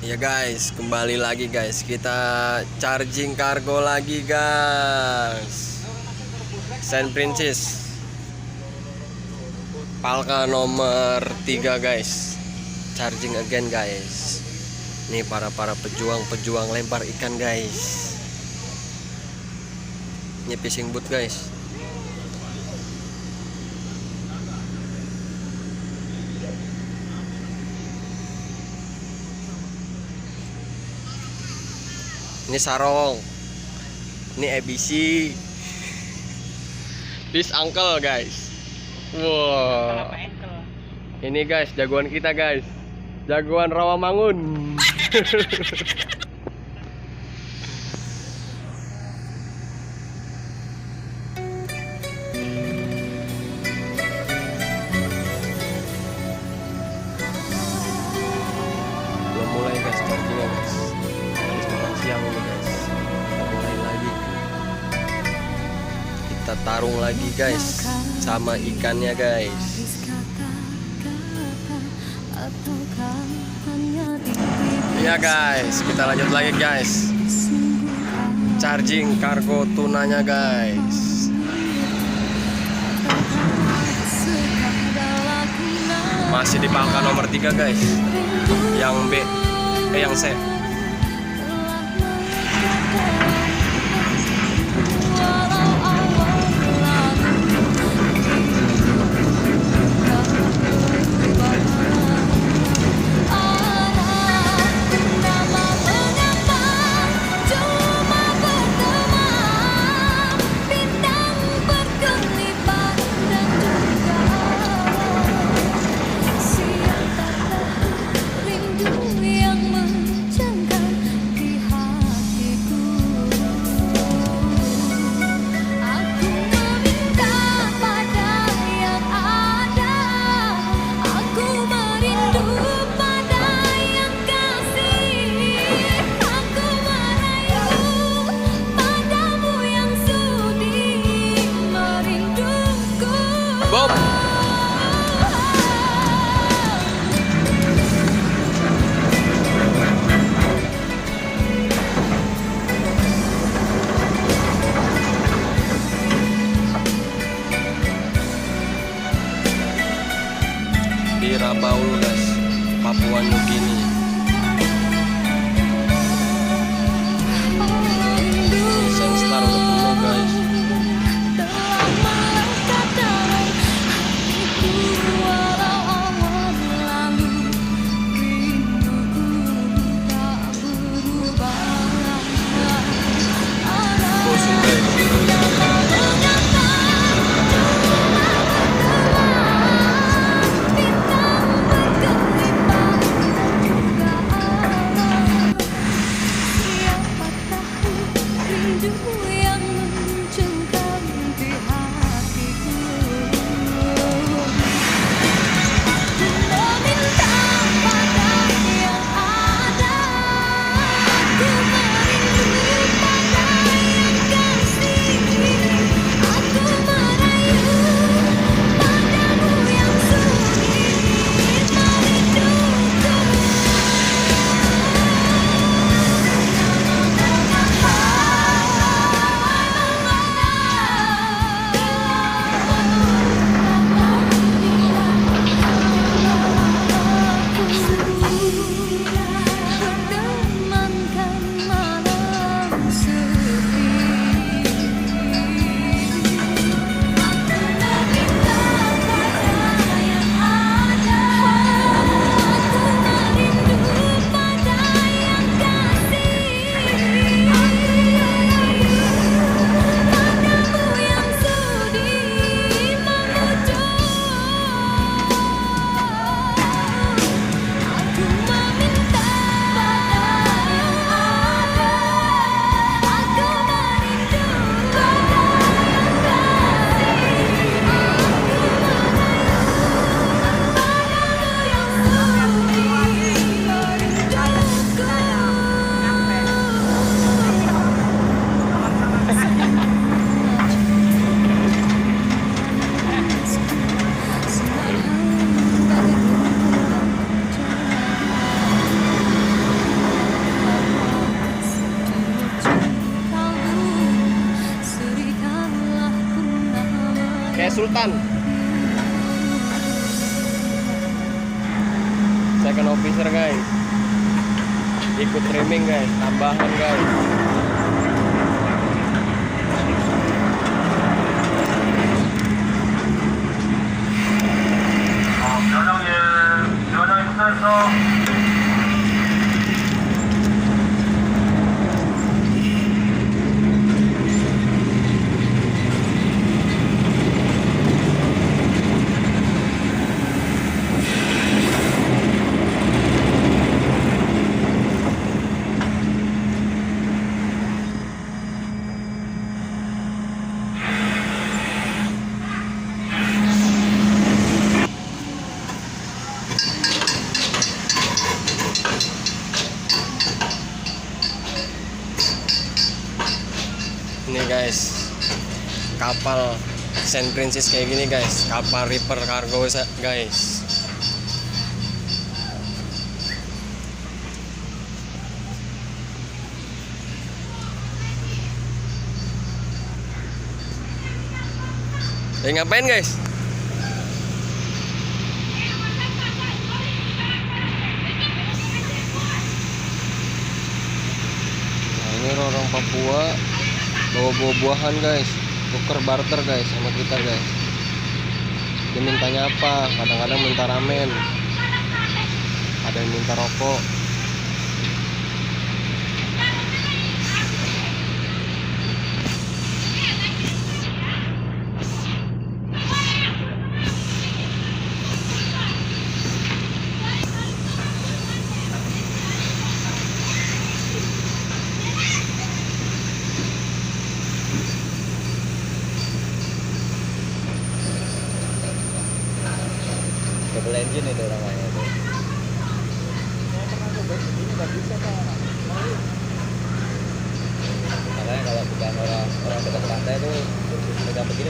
Ya guys, kembali lagi guys. Kita charging kargo lagi guys. Saint Princess Palka nomor 3 guys. Charging again guys. Nih para pejuang lempar ikan guys. Ini fishing boat guys. Ini sarong, ini ABC, this uncle guys. Wow, ini guys jagoan kita guys, jagoan Rawamangun. Belum mulai guys, chargingnya guys. Habis makan siang ini guys. Kita mulai lagi. Kita tarung lagi guys sama ikannya guys. Ya guys, kita lanjut lagi guys. Charging kargo tunanya guys. Masih di Palka nomor 3 guys. Yang B, yang C. Sultan. Second officer guys. Ikut trimming guys, tambahan guys. Ini guys, kapal Saint Francis kayak gini guys, kapal reefer kargo guys. Ngapain guys? Nah, ini orang Papua bawa buah-buahan guys, tuker barter guys sama kita guys. Dia mintanya apa? Kadang-kadang minta ramen, ada yang minta rokok. Double engine itu namanya tuh. Ini nggak bisa Pak. Makanya kalau bukan orang dekat pantai tuh pegang begini